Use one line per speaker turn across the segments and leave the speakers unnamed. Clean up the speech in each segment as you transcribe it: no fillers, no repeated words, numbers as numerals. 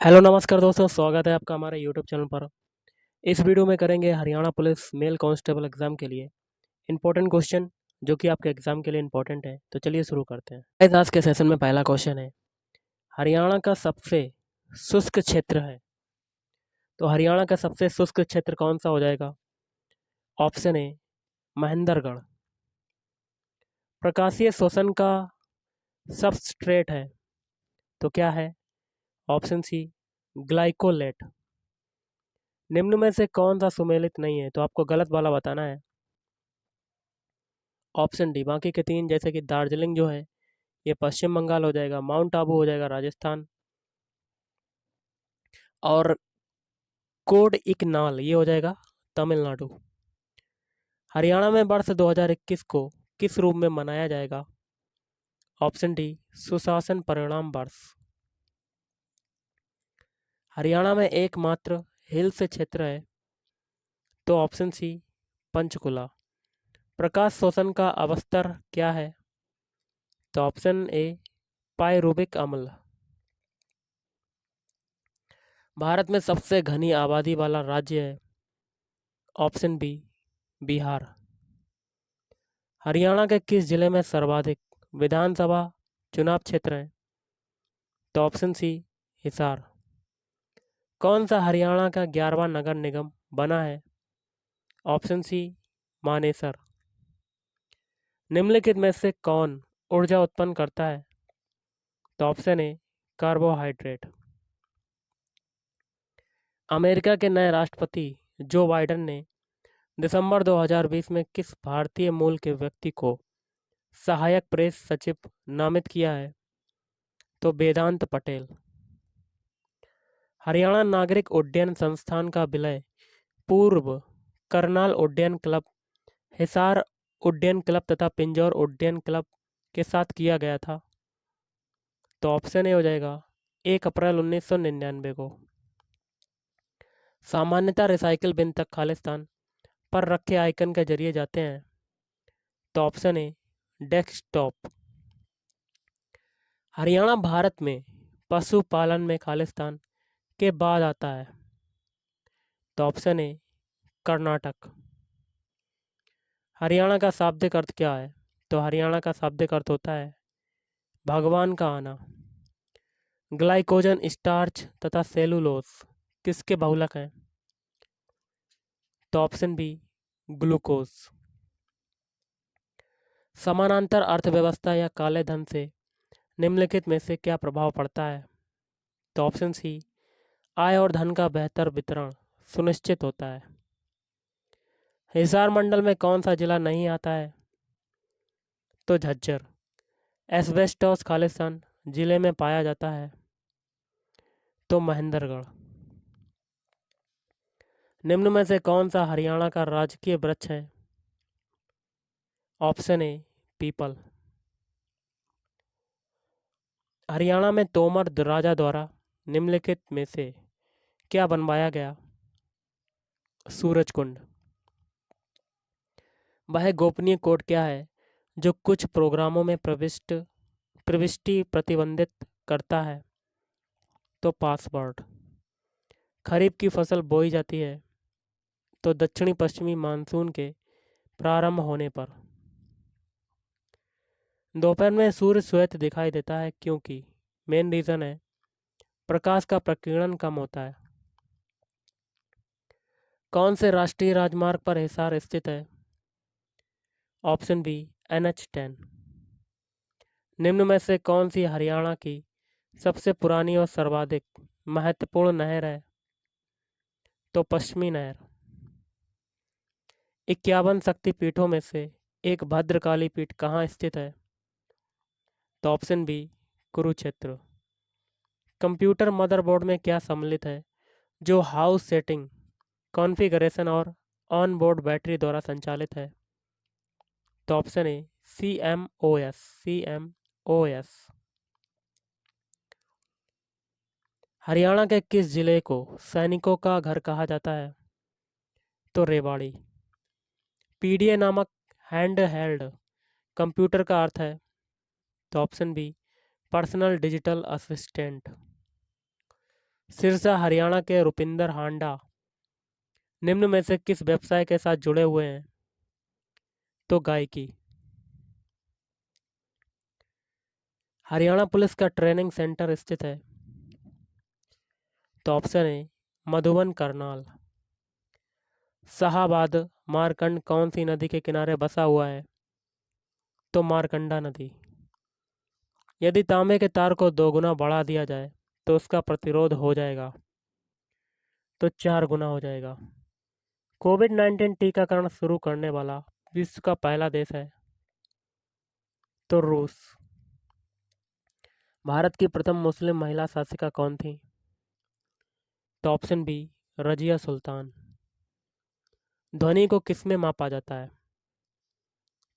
Hello नमस्कार दोस्तों, स्वागत है आपका हमारे यूट्यूब चैनल पर। इस वीडियो में करेंगे Haryana police mail constable exam के लिए इंपॉर्टेंट क्वेश्चन जो कि आपके एग्जाम के लिए इंपॉर्टेंट है। तो चलिए शुरू करते हैं। आज के सेशन में पहला क्वेश्चन है, हरियाणा का सबसे शुष्क क्षेत्र है। तो हरियाणा का सबसे शुष्क क्षेत्र कौन सा हो जाएगा? Option A Mahendragarh. प्रकाशीय शोषण का सबस्ट्रेट है तो क्या है? Option C glycolate. निम्न में से कौन सा सुमेलित नहीं है? तो आपको गलत वाला बताना है। ऑप्शन डी बाकी के तीन, जैसे कि दार्जिलिंग जो है ये पश्चिम बंगाल हो जाएगा, माउंट आबू हो जाएगा राजस्थान, और कोड इकनाल ये हो जाएगा तमिलनाडु। हरियाणा में वर्ष 2021 को किस रूप में मनाया जाएगा? ऑप्शन डी सुशासन परिणाम वर्ष। हरियाणा में एकमात्र हिल्स क्षेत्र है तो ऑप्शन सी पंचकुला। प्रकाश शोषण का अवस्तर क्या है? तो ऑप्शन ए पाइरूबिक अम्ल। भारत में सबसे घनी आबादी वाला राज्य है? Option B Bihar. हरियाणा के किस जिले में सर्वाधिक विधानसभा चुनाव क्षेत्र हैं? तो ऑप्शन सी हिसार। कौन सा हरियाणा का 11वां नगर निगम बना है? Option C Manesar. निम्नलिखित में से कौन ऊर्जा उत्पन्न करता है? तो ऑप्शन ए कार्बोहाइड्रेट। अमेरिका के नए राष्ट्रपति जो बाइडेन ने दिसंबर 2020 में किस भारतीय मूल के व्यक्ति को सहायक प्रेस सचिव नामित किया है? तो वेदांत पटेल। हरियाणा नागरिक उड्डयन संस्थान का विलय पूर्व करनाल उड्डयन क्लब, हिसार उड्डयन क्लब तथा पिंजौर उड्डयन क्लब के साथ किया गया था। तो ऑप्शन ए हो जाएगा 1 अप्रैल 1999 को। सामान्यतः रिसाइकिल बिन तक खालिस्तान पर रखे आइकन के जरिए जाते हैं। तो ऑप्शन ए डेस्कटॉप। हरियाणा भारत में पशुपालन में खालिस्तान के बाद आता है। तो ऑप्शन ए कर्नाटक। हरियाणा का शाब्दिक अर्थ क्या है? तो हरियाणा का शाब्दिक अर्थ होता है भगवान का आना। ग्लाइकोजन, स्टार्च तथा सेलुलोज किसके बहुलक हैं? तो ऑप्शन बी ग्लूकोज। समानांतर अर्थव्यवस्था या काले धन से निम्नलिखित में से क्या प्रभाव पड़ता है? तो ऑप्शन सी आय और धन का बेहतर वितरण सुनिश्चित होता है। हिसार मंडल में कौन सा जिला नहीं आता है? तो झज्जर। एस्बेस्टोस खालिस्तान जिले में पाया जाता है। तो महेंद्रगढ़। निम्न में से कौन सा हरियाणा का राजकीय वृक्ष है? Option A people. हरियाणा में तोमर राजा द्वारा निम्नलिखित में से क्या बनवाया गया? सूरज कुंड। वह गोपनीय कोड क्या है जो कुछ प्रोग्रामों में प्रविष्टि प्रतिबंधित करता है? तो पासवर्ड। खरीफ की फसल बोई जाती है तो दक्षिणी पश्चिमी मानसून के प्रारंभ होने पर। दोपहर में सूर्य श्वेत दिखाई देता है क्योंकि मेन रीजन है प्रकाश का प्रकीर्णन कम होता है। कौन से राष्ट्रीय राजमार्ग पर हिसार स्थित है? Option B NH10। निम्न में से कौन सी हरियाणा की सबसे पुरानी और सर्वाधिक महत्वपूर्ण नहर है? तो पश्चिमी नहर। 51 शक्तिपीठों में से एक भद्रकाली पीठ कहाँ स्थित है? तो option B Kurukshetra. Computer motherboard में क्या सम्मिलित है जो हाउस सेटिंग, कॉन्फ़िगरेशन और ऑन बोर्ड बैटरी द्वारा संचालित है? तो ऑप्शन ए CMOS। हरियाणा के किस जिले को सैनिकों का घर कहा जाता है? तो रेवाड़ी। PDA नामक हैंड हेल्ड कंप्यूटर का अर्थ है? तो option B personal digital assistant. Sirsa Haryana के रुपिंदर हांडा निम्न में से किस व्यवसाय के साथ जुड़े हुए हैं? तो गायकी। हरियाणा पुलिस का ट्रेनिंग सेंटर स्थित है? तो ऑप्शन ए मधुबन करनाल। शाहाबाद मारकंड कौन सी नदी के किनारे बसा हुआ है? तो मारकंडा नदी। यदि तांबे के तार को 2 गुना बढ़ा दिया जाए तो उसका प्रतिरोध हो जाएगा? तो 4 गुना हो जाएगा। कोविड-19 टीकाकरण शुरू करने वाला विश्व का पहला देश है? तो रूस। भारत की प्रथम मुस्लिम महिला शासिका कौन थी? तो ऑप्शन बी रजिया सुल्तान। ध्वनि को किस में मापा जाता है?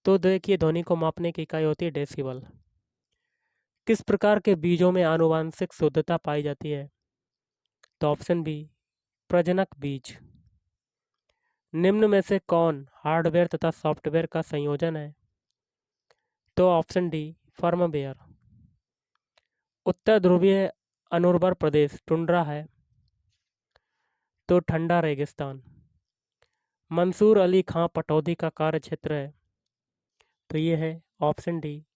तो देखिए, ध्वनि को मापने की इकाई होती है डेसिबल। किस प्रकार के बीजों में आनुवांशिक शुद्धता पाई जाती है? तो ऑप्शन बी प्रजनक बीज। निम्न में से कौन हार्डवेयर तथा सॉफ्टवेयर का संयोजन है? तो ऑप्शन डी फर्मवेयर। उत्तर ध्रुवीय अनुर्वर प्रदेश टुंड्रा है? तो ठंडा रेगिस्तान। मंसूर अली खां पटौदी का कार्य क्षेत्र है? तो ये है ऑप्शन डी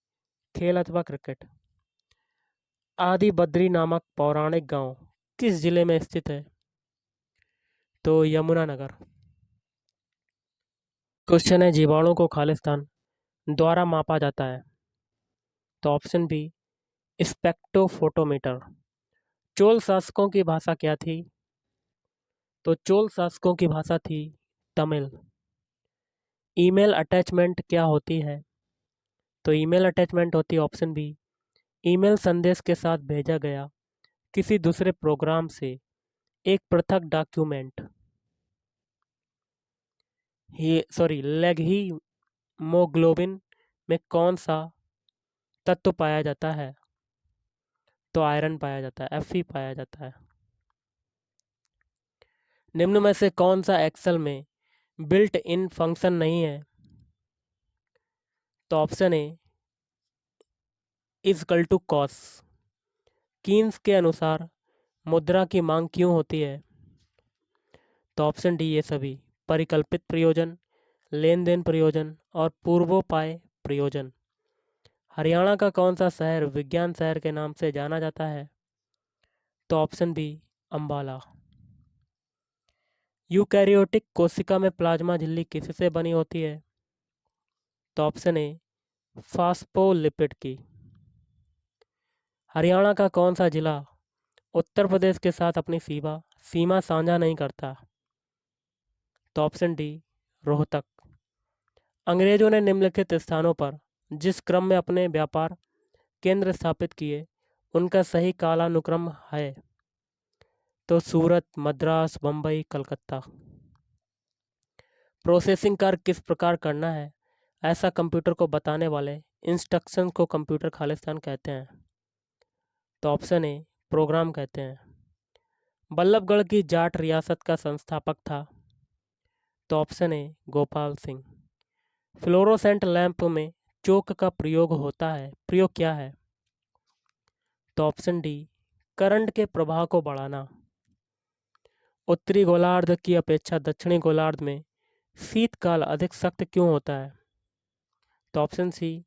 खेल अथवा क्रिकेट। आदि बद्री नामक पौराणिक गांव किस जिले में स्थित है? तो यमुनानगर। क्वेश्चन है जीवाणु को खालिस्तान द्वारा मापा जाता है? तो ऑप्शन बी स्पेक्ट्रोफोटोमीटर। चोल शासकों की भाषा क्या थी? तो चोल शासकों की भाषा थी तमिल। ईमेल अटैचमेंट क्या होती है? तो ईमेल अटैचमेंट होती है ऑप्शन बी ईमेल संदेश के साथ भेजा गया किसी दूसरे प्रोग्राम से एक पृथक डॉक्यूमेंट। लेगहीमोग्लोबिन में कौन सा तत्व पाया जाता है? तो आयरन पाया जाता है, Fe पाया जाता है। निम्न में से कौन सा एक्सेल में बिल्ट इन फंक्शन नहीं है? तो option A equal to cos. Keynes के अनुसार मुद्रा की मांग क्यों होती है? तो ऑप्शन डी ये सभी परिकल्पित प्रयोजन, लेन देन प्रयोजन और पूर्वोपाय प्रयोजन। हरियाणा का कौन सा शहर विज्ञान शहर के नाम से जाना जाता है? तो ऑप्शन बी अंबाला। यूकैरियोटिक कोशिका में प्लाज्मा झिल्ली किससे बनी होती है? तो ऑप्शन ए फास्फोलिपिड की। हरियाणा का कौन सा जिला उत्तर प्रदेश के साथ अपनी सीमा साझा नहीं करता? तो ऑप्शन डी रोहतक। अंग्रेजों ने निम्नलिखित स्थानों पर जिस क्रम में अपने व्यापार केंद्र स्थापित किए उनका सही कालानुक्रम है? तो सूरत, मद्रास, बम्बई, कलकत्ता। प्रोसेसिंग कार्य किस प्रकार करना है ऐसा कंप्यूटर को बताने वाले इंस्ट्रक्शन को कंप्यूटर खालिस्तान कहते हैं? तो ऑप्शन ए प्रोग्राम कहते हैं। बल्लभगढ़ की जाट रियासत का संस्थापक था? तो ऑप्शन ए गोपाल सिंह। फ्लोरोसेंट लैंप में चोक का प्रयोग क्या है? तो ऑप्शन डी करंट के प्रवाह को बढ़ाना। उत्तरी गोलार्ध की अपेक्षा दक्षिणी गोलार्ध में शीतकाल अधिक सख्त क्यों होता है? तो ऑप्शन सी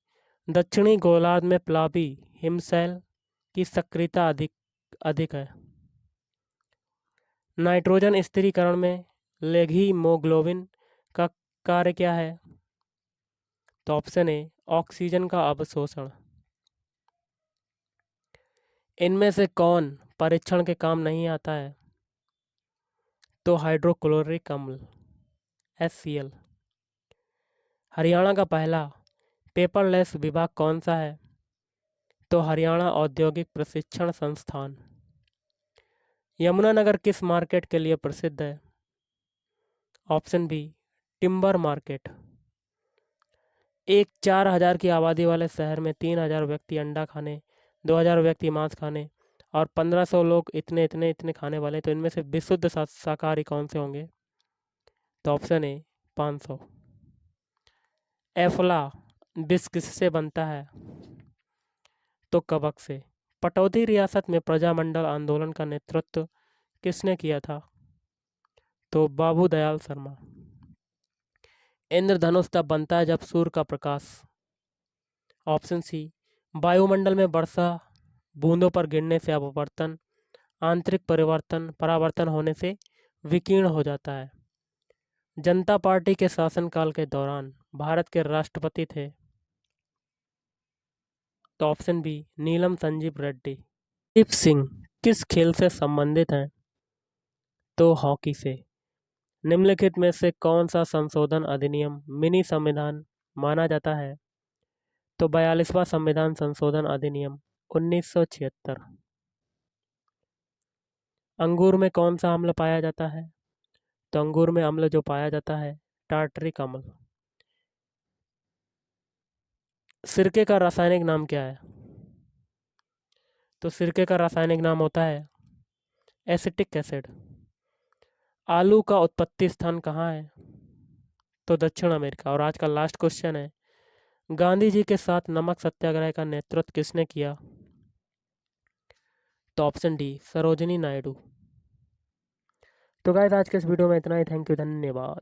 दक्षिणी गोलार्ध में प्लावी हिमशैल की सक्रियता अधिक अधिक है। नाइट्रोजन स्थिरीकरण में लेगहीमोग्लोबिन का कार्य क्या है? तो ऑप्शन ए ऑक्सीजन का अवशोषण। इनमें से कौन परीक्षण के काम नहीं आता है? तो हाइड्रोक्लोरिक अम्ल HCl। हरियाणा का पहला पेपरलेस विभाग कौन सा है? तो हरियाणा औद्योगिक प्रशिक्षण संस्थान। यमुनानगर किस मार्केट के लिए प्रसिद्ध है? Option B timber market. एक 4,000 की आबादी वाले शहर में 3,000 व्यक्ति अंडा खाने, 2,000 व्यक्ति मांस खाने और 1,500 लोग इतने इतने इतने खाने वाले, तो इनमें से विशुद्ध शाकाहारी कौन से होंगे? तो ऑप्शन ए 500। एफला विष किससे बनता है? तो कवक से। पटौदी रियासत में प्रजामंडल आंदोलन का नेतृत्व किसने किया था? तो बाबू दयाल शर्मा। इंद्रधनुष तब बनता है जब सूर्य का प्रकाश, ऑप्शन सी, वायुमंडल में वर्षा बूंदों पर गिरने से अपवर्तन, आंतरिक परिवर्तन, परावर्तन होने से विकीर्ण हो जाता है। जनता पार्टी के शासनकाल के दौरान भारत के राष्ट्रपति थे? तो ऑप्शन बी, नीलम संजीव रेड्डी। दीप सिंह किस खेल से संबंधित हैं? तो हॉकी से। निम्नलिखित में से कौन सा संशोधन अधिनियम मिनी संविधान माना जाता है? तो 42वां संविधान संशोधन अधिनियम 1976। अंगूर में कौन सा अम्ल पाया जाता है? तो अंगूर में अम्ल जो पाया जाता है, टार्टरिक अम्ल। सिरके का रासायनिक नाम क्या है? तो सिरके का रासायनिक नाम होता है एसिटिक एसिड। आलू का उत्पत्ति स्थान कहाँ है? तो दक्षिण अमेरिका। और आज का लास्ट क्वेश्चन है, गांधी जी के साथ नमक सत्याग्रह का नेतृत्व किसने किया? तो ऑप्शन डी, सरोजिनी नायडू। तो गाइस आज के इस वीडियो में इतना ही। थैंक यू, धन्यवाद।